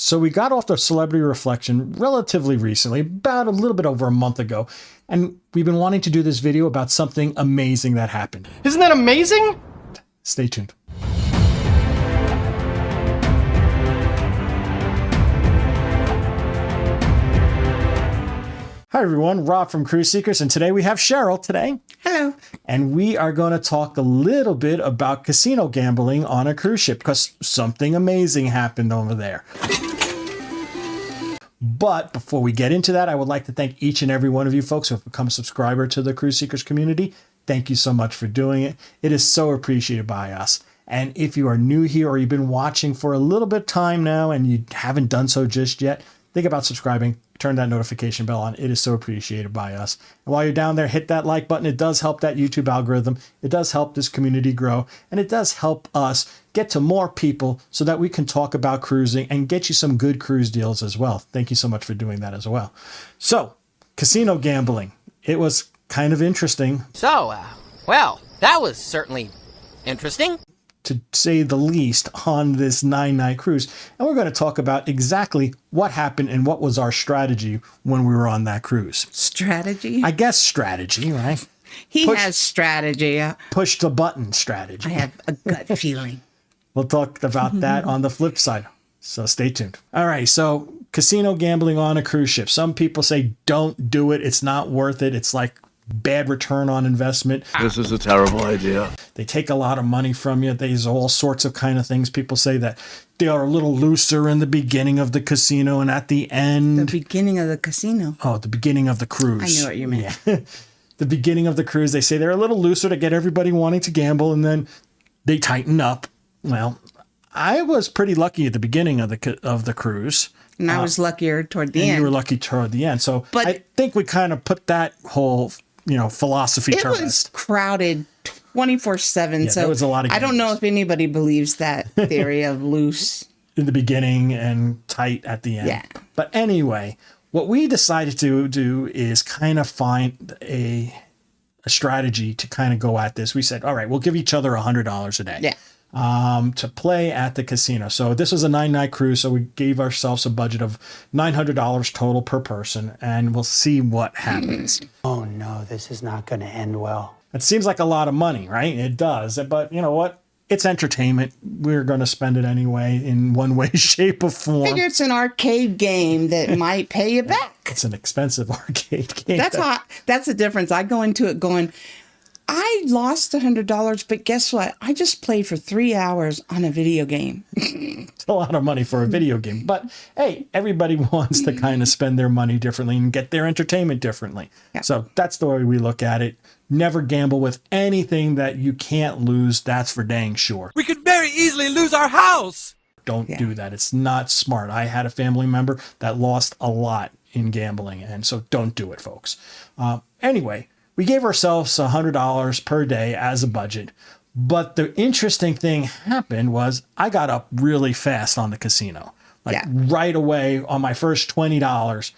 So we got off the Celebrity Reflection relatively recently, about a little bit over a month ago, and we've been wanting to do this video about something amazing that happened. Isn't that amazing? Stay tuned. Hi everyone, Rob from Cruise Seekers, and today we have Cheryl today. Hello. And we are going to talk a little bit about casino gambling on a cruise ship because something amazing happened over there. But before we get into that, I would like to thank each and every one of you folks who have become a subscriber to the Cruise Seekers community. Thank you so much for doing it. It is so appreciated by us. And if you are new here or you've been watching for a little bit of time now and you haven't done so just yet, think about subscribing. Turn that notification bell on. It is so appreciated by us. And while you're down there, hit that like button. It does help that YouTube algorithm. It does help this community grow. And it does help us get to more people so that we can talk about cruising and get you some good cruise deals as well. Thank you so much for doing that as well. So, casino gambling. It was kind of interesting. So, well, that was certainly interesting, to say the least, on this 9-night cruise. And we're going to talk about exactly what happened and what was our strategy when we were on that cruise. Strategy? I guess strategy, right? He has strategy. Push the button strategy. I have a gut feeling. We'll talk about that on the flip side. So stay tuned. All right. So casino gambling on a cruise ship. Some people say, don't do it. It's not worth it. It's like bad return on investment. This is a terrible idea. They take a lot of money from you. There's all sorts of kind of things. People say that they are a little looser in the beginning of the casino and at the end. The beginning of the casino? Oh, the beginning of the cruise. I knew what you meant. Yeah. The beginning of the cruise, they say they're a little looser to get everybody wanting to gamble, and then they tighten up. Well, I was pretty lucky at the beginning of the cruise. And I was luckier toward the end. You were lucky toward the end. So but I think we kind of put that whole philosophy to rest. It was crowded 24/7. Yeah, so there was a lot of I don't know if anybody believes that theory of loose in the beginning and tight at the end. Yeah. But anyway, what we decided to do is kind of find a strategy to kind of go at this. We said, all right, we'll give each other $100 a day. Yeah. To play at the casino. So this was a 9-night cruise, so we gave ourselves a budget of $900 total per person, and we'll see what happens. Oh no, this is not going to end well. It seems like a lot of money, right? It does, but you know what? It's entertainment. We're going to spend it anyway in one way, shape, or form. Figure it's an arcade game that might pay you back. It's an expensive arcade game. That's the difference. I go into it going, I lost $100, but guess what? I just played for 3 hours on a video game. It's a lot of money for a video game. But hey, everybody wants to kind of spend their money differently and get their entertainment differently. Yeah. So that's the way we look at it. Never gamble with anything that you can't lose. That's for dang sure. We could very easily lose our house. Don't do that. It's not smart. I had a family member that lost a lot in gambling. And so don't do it, folks. Anyway. We gave ourselves $100 per day as a budget, but the interesting thing happened was I got up really fast on the casino, right away on my first $20.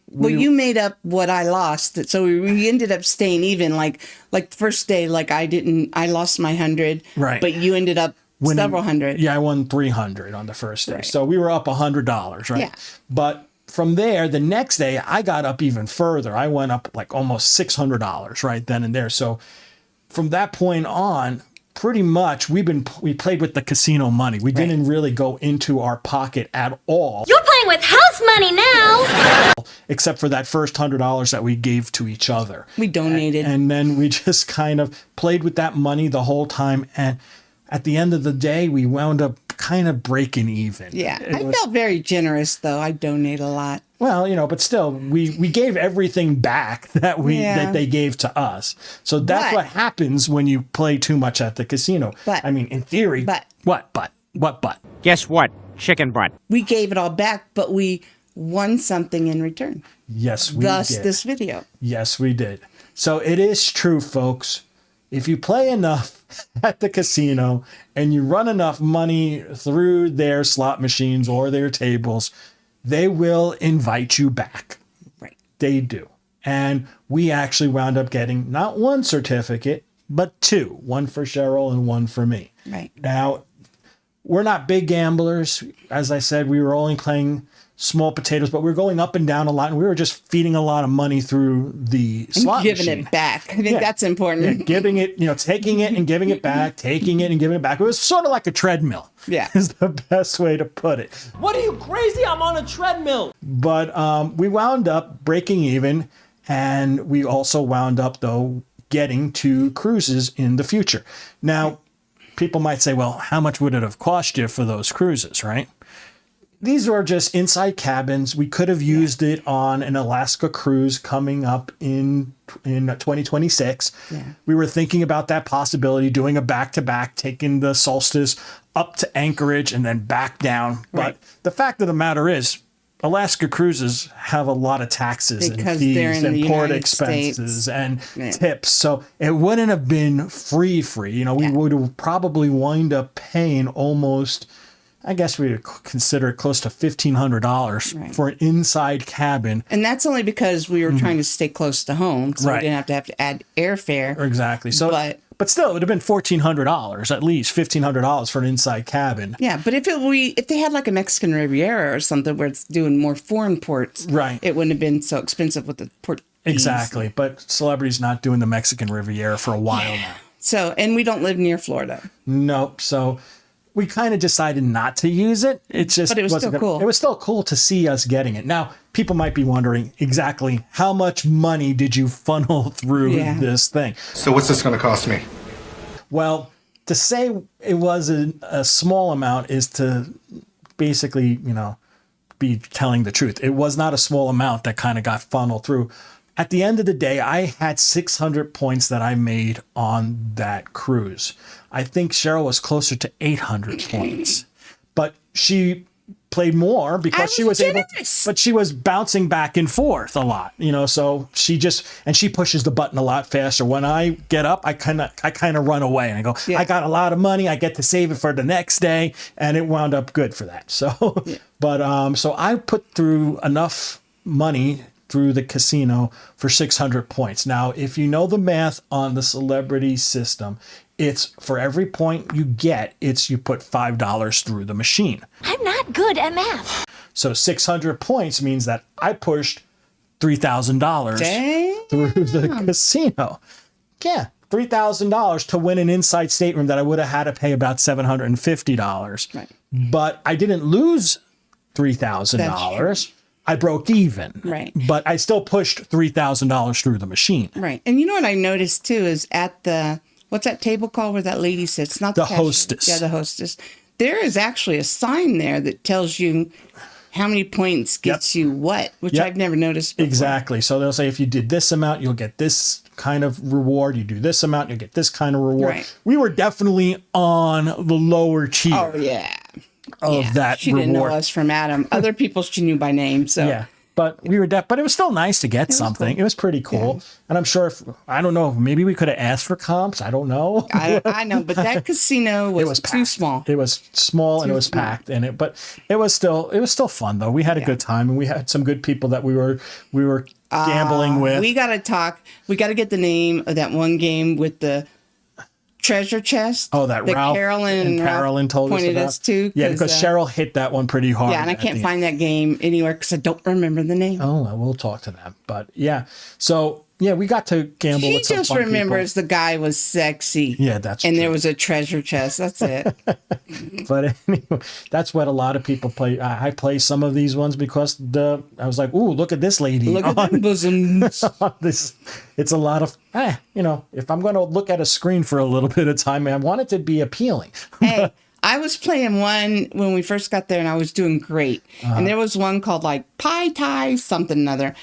Well, you made up what I lost, so we ended up staying even. Like the first day, I lost my 100, right? But you ended up winning several hundred. Yeah, I won 300 on the first day, so we were up $100, right? Yeah, but from there, the next day, I got up even further. I went up like almost $600 right then and there. So from that point on, pretty much we played with the casino money. We didn't really go into our pocket at all. You're playing with house money now. Except for that first $100 that we gave to each other. We donated. And then we just kind of played with that money the whole time. And at the end of the day, we wound up kind of breaking even. Yeah, I felt very generous, though. I donate a lot. Well, but still, we gave everything back that they gave to us. So that's what happens when you play too much at the casino. But, I mean, in theory, what? Guess what? Chicken butt. We gave it all back, but we won something in return. Yes, we did. Thus, this video. Yes, we did. So it is true, folks. If you play enough at the casino and you run enough money through their slot machines or their tables, they will invite you back. Right. They do. And we actually wound up getting not one certificate, but two. One for Cheryl and one for me. Right. Now, we're not big gamblers. As I said, we were only playing small potatoes, but we were going up and down a lot, and we were just feeding a lot of money through the slot Giving machine. it back. I think that's important. Yeah, giving it, taking it and giving it back, taking it and giving it back. It was sort of like a treadmill. Yeah. Is the best way to put it. What are you, crazy? I'm on a treadmill. But we wound up breaking even, and we also wound up, though, getting 2 cruises in the future. Now, people might say, well, how much would it have cost you for those cruises, right? These are just inside cabins. We could have used it on an Alaska cruise coming up in 2026. Yeah. We were thinking about that possibility, doing a back-to-back, taking the Solstice up to Anchorage and then back down. Right. But the fact of the matter is, Alaska cruises have a lot of taxes because and they're fees in and the port United expenses States. And tips. So it wouldn't have been free. We would have probably wind up paying almost, I guess we would consider it close to $1,500 for an inside cabin. And that's only because we were trying to stay close to home, so we didn't have to add airfare. Exactly. So, but still, it would have been $1,400, at least $1,500 for an inside cabin. Yeah, but if they had like a Mexican Riviera or something where it's doing more foreign ports, it wouldn't have been so expensive with the port fees. Exactly. But Celebrity's not doing the Mexican Riviera for a while now. So, and we don't live near Florida. Nope. So we kind of decided not to use it. It's just, but it was still cool. It was still cool to see us getting it. Now, people might be wondering exactly how much money did you funnel through this thing? So what's this going to cost me? Well, to say it was a small amount is to basically, be telling the truth. It was not a small amount that kind of got funneled through. At the end of the day, I had 600 points that I made on that cruise. I think Cheryl was closer to 800 points, but she played more because she was able, but she was bouncing back and forth a lot, so she pushes the button a lot faster. When I get up, I kind of run away and I go, I got a lot of money. I get to save it for the next day. And it wound up good for that. So, so I put through enough money through the casino for 600 points. Now, if you know the math on the Celebrity system, it's for every point you get, you put $5 through the machine. I'm not good at math. So 600 points means that I pushed $3,000 through the casino. Yeah, $3,000 to win an inside stateroom that I would have had to pay about $750. Right. But I didn't lose $3,000. I broke even. Right. But I still pushed $3,000 through the machine. Right. And you know what I noticed too is at the, what's that table called where that lady sits? Not the hostess. Yeah, the hostess. There is actually a sign there that tells you how many points gets you what, which I've never noticed before. Exactly. So they'll say if you did this amount, you'll get this kind of reward. You do this amount, you'll get this kind of reward. Right. We were definitely on the lower tier. Oh, yeah. Of that she reward. Didn't know us from Adam. Other people she knew by name. So yeah, but we were but it was still nice to get something. Cool. It was pretty cool. Yeah. And I'm sure I don't know, maybe we could have asked for comps. I don't know. I know, but that casino was too small. It was small and it was packed but it was still fun though. We had a good time and we had some good people that we were gambling with. We got to talk. We got to get the name of that one game with the treasure chest. Oh, that Ralph Carolyn told us to. Yeah, because Cheryl hit that one pretty hard. Yeah, and I can't find that game anywhere because I don't remember the name. Oh, well, we'll talk to them. But yeah, so yeah, we got to gamble with some fun people. She just remembers the guy was sexy. Yeah, that's and true. There was a treasure chest. That's it. But anyway, that's what a lot of people play. I play some of these ones because I was like, ooh, look at this lady. Look at them bosoms. It's a lot of, if I'm going to look at a screen for a little bit of time, I want it to be appealing. Hey, I was playing one when we first got there and I was doing great. And there was one called like Pie Tie something another.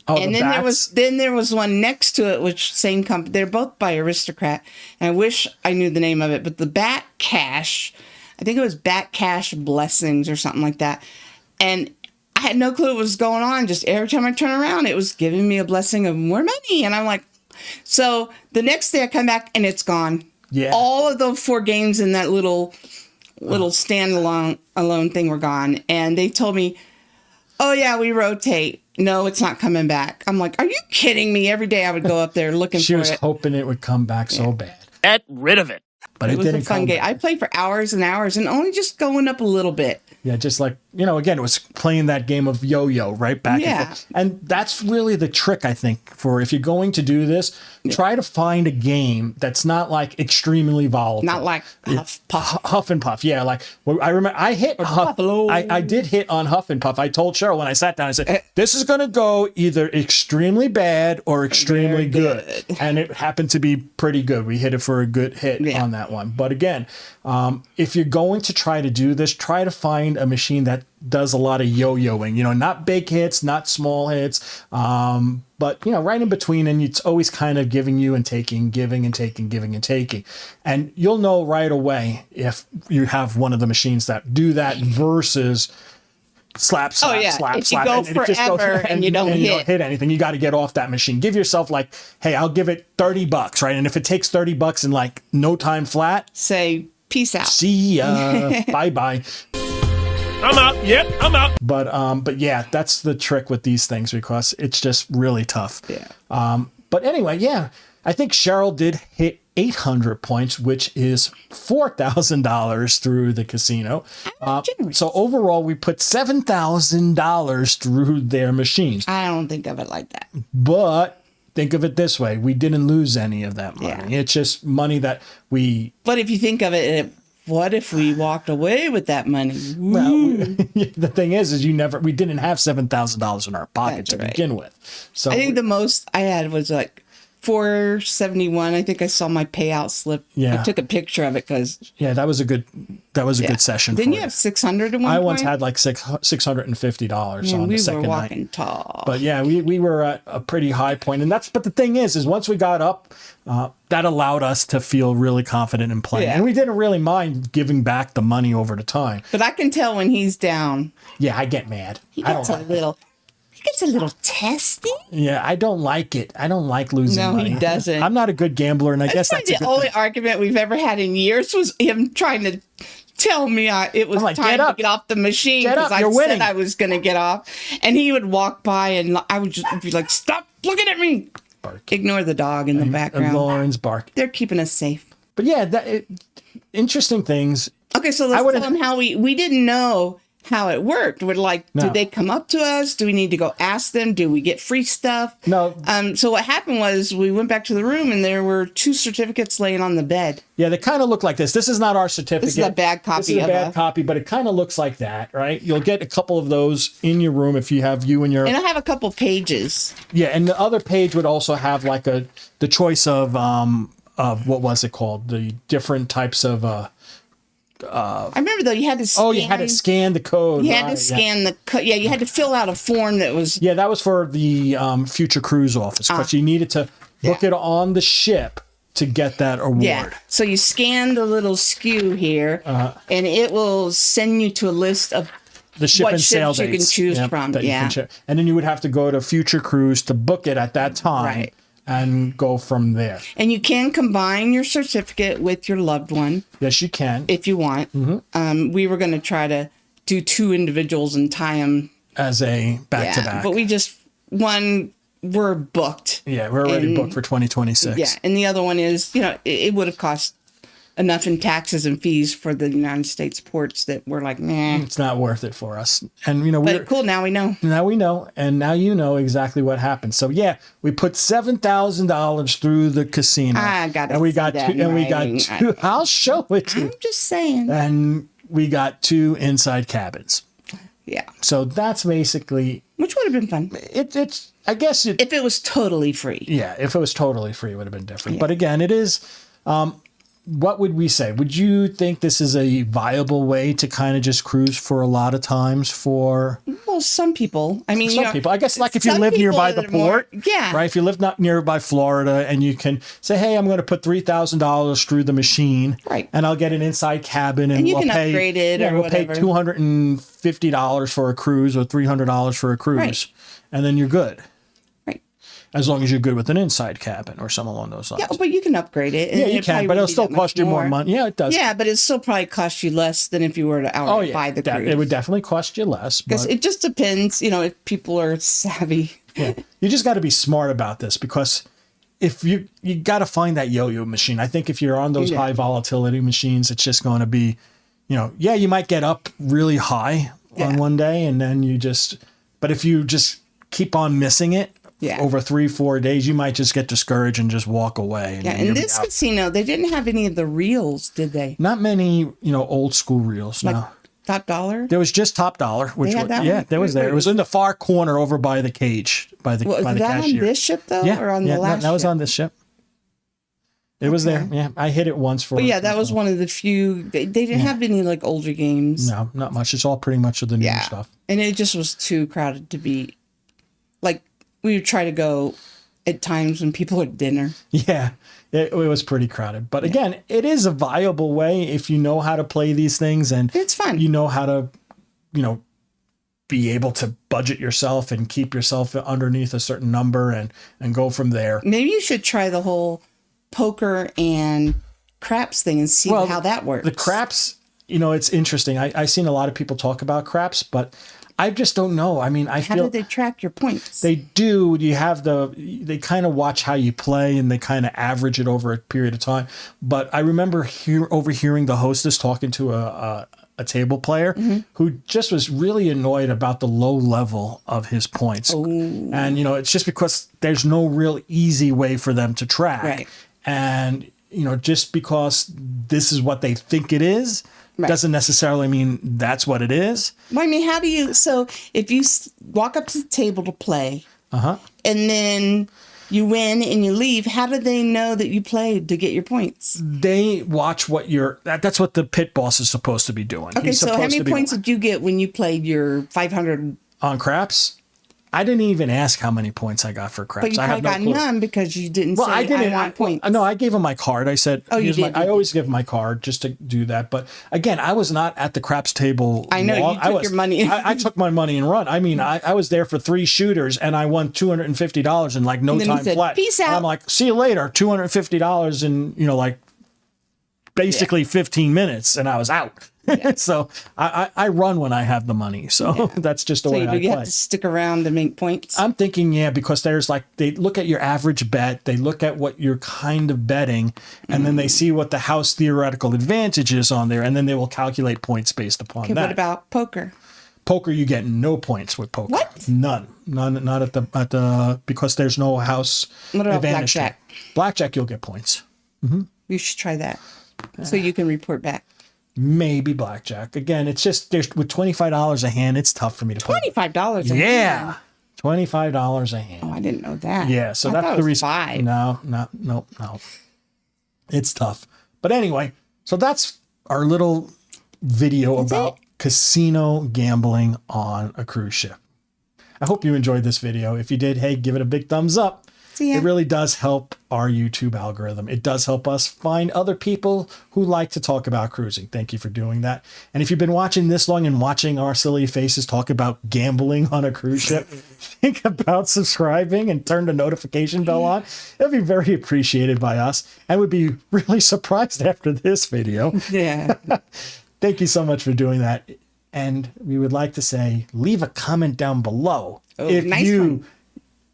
Oh, and then there was one next to it, which same company. They're both by Aristocrat. And I wish I knew the name of it, but the Bat Cash, I think it was Bat Cash Blessings or something like that. And I had no clue what was going on. Just every time I turn around, it was giving me a blessing of more money. And I'm like, so the next day I come back and it's gone. Yeah. All of the 4 games in that little standalone thing were gone. And they told me, oh yeah, we rotate. No, it's not coming back. I'm like, are you kidding me? Every day I would go up there looking for it. She was hoping it would come back so bad. Get rid of it. But It was a didn't fun come game. back. I played for hours and hours and only just going up a little bit. Yeah, just like, again, it was playing that game of yo-yo, right? Back Yeah. and forth. And that's really the trick, I think, for if you're going to do this, try to find a game that's not like extremely volatile. Not like Huff and Puff. Yeah, like I remember I hit Huff. Buffalo. I did hit on Huff and Puff. I told Cheryl when I sat down, I said, this is going to go either extremely bad or extremely good. And it happened to be pretty good. We hit it for a good hit on that one. But again, if you're going to try to do this, try to find a machine that does a lot of yo-yoing, not big hits, not small hits, but right in between, and it's always kind of giving you and taking, giving and taking, giving and taking. And you'll know right away if you have one of the machines that do that versus slap, slap, slap, if slap. you go and it just goes- forever and you don't hit anything, you got to get off that machine. Give yourself like, hey, I'll give it $30, right? And if it takes $30 in like no time flat, say peace out. see ya, bye-bye. I'm out. Yep, I'm out. But yeah, that's the trick with these things because it's just really tough. Yeah. But anyway, yeah, I think Cheryl did hit 800 points, which is $4,000 through the casino. So overall, we put $7,000 through their machines. I don't think of it like that. But think of it this way: we didn't lose any of that money. Yeah. It's just money that we. But if you think of it, what if we walked away with that money? Well, the thing is we didn't have $7,000 in our pocket That's to right. begin with. So I think the most I had was like 471. I think I saw my payout slip. Yeah. I took a picture of it because yeah, that was a good session. Didn't for you have 600 at one I point? once had like $650 Man, on the we second were night. walking tall. But yeah, we were at a pretty high point, and but the thing is once we got up, that allowed us to feel really confident in playing, Yeah. and we didn't really mind giving back the money over the time. But I can tell when he's down. Yeah, I get mad. He I gets don't a like little. He gets a little testy. Yeah, I don't like it. I don't like losing No, money. he doesn't. I'm not a good gambler, and I guess That's that's a the good only thing. argument we've ever had in years was him trying to tell me it was I'm like, time "Get to up. get off the machine Get because up, I you're said winning." I was going to get off. And he would walk by and I would just be like, stop looking at me. Bark. Ignore the dog in the And background. Lauren's bark. They're keeping us safe. But yeah, interesting things. Okay, so let's would've- tell them how we didn't know how it worked. We're like, No. did they come up to us? Do we need to go ask them? Do we get free stuff? No. So what happened was we went back to the room and there were 2 certificates laying on the bed. Yeah, they kind of look like this. This is not our certificate. This is a bad copy This is a of bad a- copy, but it kind of looks like that, right? You'll get a couple of those in your room if you have you and your And I have a couple pages. yeah. And the other page would also have like the choice of what was it called? The different types of I remember though you had to scan. oh, you had to scan the code. You had to right, scan the code. Yeah, you had to fill out a form that was. Yeah, that was for the future cruise office because you needed to book it on the ship to get that award. Yeah. So you scan the little skew here, and it will send you to a list of The ship what and sail ships you can dates. choose Yep, from, that you can yeah. check. And then you would have to go to Future Cruise to book it at that time Right. and go from there. And you can combine your certificate with your loved one Yes, you can. if you want. We were going to try to do 2 individuals and tie them. As a back-to-back. But we're booked. Yeah, we're already And- booked for 2026. Yeah, and the other one is, it would have cost enough in taxes and fees for the United States ports that we're like, nah. It's not worth it for us. And, But cool, now we know. now we know, and now you know exactly what happened. So yeah, we put $7,000 through the casino. I gotta and we see got that two, and we got writing. two. I'll show it to you. I'm just saying. And we got 2 inside cabins. Yeah, So that's basically which would have been fun it's. I guess it. if it was totally free. Yeah, if it was totally free, it would have been different. But again, it is. What would we say? Would you think this is a viable way to kind of just cruise for a lot of times for Well, some people. I mean, some people? I guess like if you some live people nearby the that are more- port, yeah. right? If you live not nearby Florida and you can say, hey, I'm going to put $3,000 through the machine, Right. and I'll get an inside cabin, and you we'll can pay, upgrade it or we'll whatever. pay $250 for a cruise or $300 for a cruise, Right. and then you're good. Right. As long as you're good with an inside cabin or something along those lines. Yeah, but you can upgrade it. and Yeah, you it can, probably but it'll wouldn't be still that much cost you more money. Yeah, it does. Yeah, but it still probably cost you less than if you were to Oh, outright yeah. buy the cruise. It would definitely cost you less. Because But it just depends, if people are savvy. you just got to be smart about this because if you got to find that yo-yo machine. I think if you're on those high volatility machines, it's just going to be, you might get up really high on one day and then but if you just keep on missing it over 3-4 days, you might just get discouraged and just walk away. Yeah, in this casino, they didn't have any of the reels, did they? Not many, old school reels. Like no. Top Dollar? There was just Top Dollar, which They had that one? there was there. It was in the far corner over by the cage, by the Was that cashier. on this ship, though? Yeah, Or on the last that was ship? on this ship. It was there. Yeah, I hit it once for. But yeah, that was one of the few. They didn't have any like older games. No, not much. It's all pretty much of the new stuff. And it just was too crowded to be. Like, we would try to go at times when people are at dinner. Yeah, it was pretty crowded. But again, it is a viable way if you know how to play these things and it's fun. You know how to, be able to budget yourself and keep yourself underneath a certain number and go from there. Maybe you should try the whole poker and craps thing and see how that works. The craps, it's interesting. I've seen a lot of people talk about craps, but I just don't know. I mean, How do they track your points? They do. They kind of watch how you play and they kind of average it over a period of time. But I remember overhearing the hostess talking to a table player who just was really annoyed about the low level of his points. And, it's just because there's no real easy way for them to track. Right. And, just because this is what they think it is, doesn't necessarily mean that's what it is. Well, I mean, so if you walk up to the table to play and then you win and you leave, how do they know that you played to get your points? They watch what that's what the pit boss is supposed to be doing. Okay, so how many points did you get when you played your 500? On craps? I didn't even ask how many points I got for craps. But you I have probably no got clue. none because you didn't say, I want points. No, I gave him my card. I said, you did. I always give my card just to do that. But again, I was not at the craps table. I know, you took your money. I took my money and run. I mean, I was there for 3 shooters and I won $250 in like no time flat. Peace out. And I'm like, see you later. $250 in, basically 15 minutes and I was out. So I run when I have the money. So that's just the way I play. So you have to stick around to make points? I'm thinking, because there's they look at your average bet, they look at what you're kind of betting, and then they see what the house theoretical advantage is on there, and then they will calculate points based upon that. What about poker? Poker, you get no points with poker. What? None, not at the because there's no house What about advantage. blackjack? Blackjack, you'll get points. You should try that so you can report back. Maybe blackjack. Again, it's just with $25 a hand, it's tough for me to play. $25 a hand? Yeah. $25 a hand. Oh, I didn't know that. Yeah, so I that's thought the it was reason. 5. No. It's tough. But anyway, so that's our little video about casino gambling on a cruise ship. I hope you enjoyed this video. If you did, hey, give it a big thumbs up. See ya. It really does help our YouTube algorithm. It does help us find other people who like to talk about cruising. Thank you for doing that. And if you've been watching this long and watching our silly faces talk about gambling on a cruise ship, think about subscribing and turn the notification bell on. It'll be very appreciated by us and would be really surprised after this video. Yeah. Thank you so much for doing that. And we would like to say, leave a comment down below if nice you one.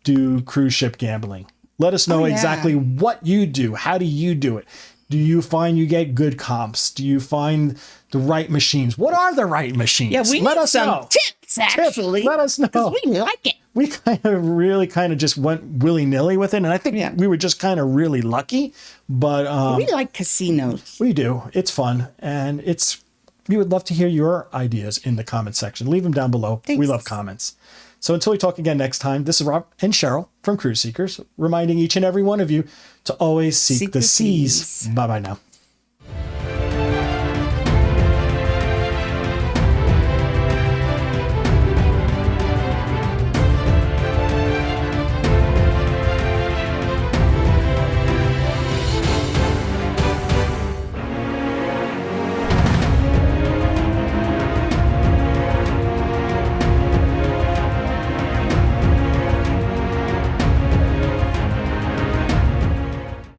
do cruise ship gambling. Let us know exactly what you do. How do you do it? Do you find you get good comps? Do you find the right machines? What are the right machines? Yeah, we Let need us some know. tips, actually. Let us know. Because we like it. We really just went willy-nilly with it. And I think we were just kind of really lucky. But we like casinos. we do. It's fun. And we would love to hear your ideas in the comment section. Leave them down below. Thanks. We love comments. So until we talk again next time, this is Rob and Cheryl from Cruise Seekers, reminding each and every one of you to always seek the seas. Bye-bye now.